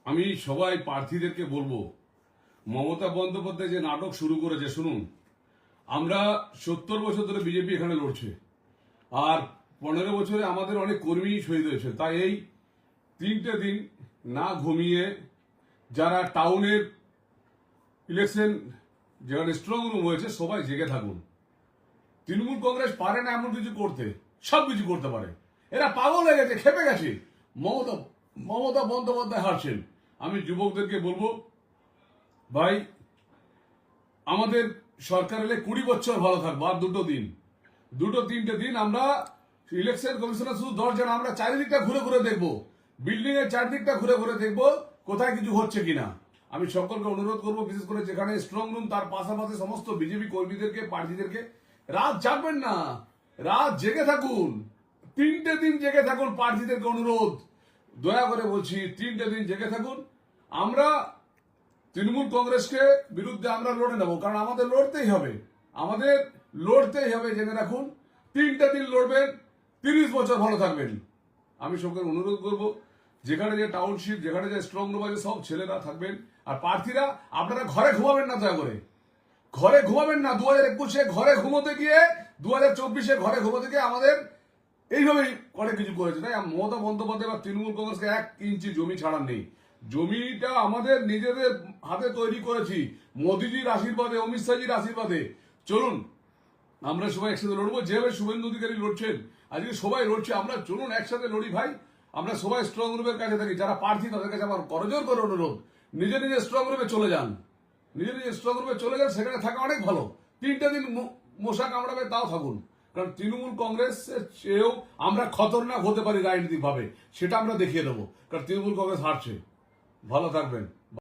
আমি সবাই প্রার্থীদেরকে বলবো, মমতা বন্দ্যোপাধ্যায় যে নাটক শুরু করেছে শুনুন। আমরা 70 বছর ধরে বিজেপি এখানে লড়ছে, আর 15 বছরে আমাদের অনেক কর্মী শহীদ হয়েছে। তাই এই 3টে দিন না ঘুমিয়ে যারা টাউনের ইলেকশন যেখানে স্ট্রং রুম হয়েছে সবাই জেগে থাকুন। তৃণমূল কংগ্রেস পারে না এমন কিছু করতে, সব কিছু করতে পারে। এরা পাগল হয়ে গেছে, খেপে গেছে। মমতা বন্দ্যোপাধ্যায় হারছেন। আমি যুবকদেরকে বলবো, ভাই আমাদের সরকার এলে 20 বছর ভালো থাকবো। আর 3টে দিন আমরা ইলেকশন কমিশনার শুধু দরজা, আমরা চারিদিকটা ঘুরে ঘুরে দেখবো, বিল্ডিং এর চারিদিকটা ঘুরে ঘুরে দেখবো কোথায় কিছু হচ্ছে কিনা। আমি সকলকে অনুরোধ করবো, বিশেষ করে যেখানে স্ট্রং রুম তার পাশাপাশি সমস্ত বিজেপি কর্মীদেরকে, প্রার্থীদেরকে, রাত জাগবেন না, রাত জেগে থাকুন। 3টে দিন জেগে থাকুন। প্রার্থীদেরকে অনুরোধ, দয়া করে বলছি, 3টে দিন জেগে থাকুন। আমরা তৃণমূল কংগ্রেসকে বিরুদ্ধে আমরা লড়ে নেব, কারণ আমাদের লড়তেই হবে, জেনে রাখুন। 3টে দিন লড়বেন, 30 বছর ভালো থাকবেন। আমি সবকে অনুরোধ করব, যেখানে যে টাউনশিপ, যেখানে যে স্ট্রং রুম আছে, সব ছেলেরা থাকবেন। আর প্রার্থীরা আপনারা ঘরে ঘুমাবেন না, দয়া করে ঘরে ঘুমাবেন না। 2021-এ ঘরে ঘুমোতে গিয়ে, 2024-এ ঘরে ঘুমোতে গিয়ে আমাদের এইভাবেই অনেক কিছু করেছে। তাই মমতা বন্দ্যোপাধ্যায় বা তৃণমূল কংগ্রেসকে 1 ইঞ্চি জমি ছাড়ার নেই। জমিটা আমাদের নিজেদের হাতে তৈরি করেছি, মোদিজির আশীর্বাদে, অমিত শাহজির আশীর্বাদে। চলুন আমরা সবাই একসাথে লড়বো। যেভাবে শুভেন্দু অধিকারী লড়ছেন, আজকে সবাই লড়ছে, আমরা চলুন একসাথে লড়ি ভাই। আমরা সবাই স্ট্রং রুমের কাছে থাকি। যারা প্রার্থী তাদের কাছে আমার করজোর করে অনুরোধ, নিজে স্ট্রং রুমে চলে যান, সেখানে থাকা অনেক ভালো। 3টে দিন মশা কামড়াবে, তাও থাকুন। কারণ তৃণমূল কংগ্রেসের চেয়েও আমরা খতরনাক হতে পারি রাজনৈতিক ভাবে, সেটা আমরা দেখিয়ে দেবো। কারণ তৃণমূল কংগ্রেস হারছে। ভালো থাকবেন।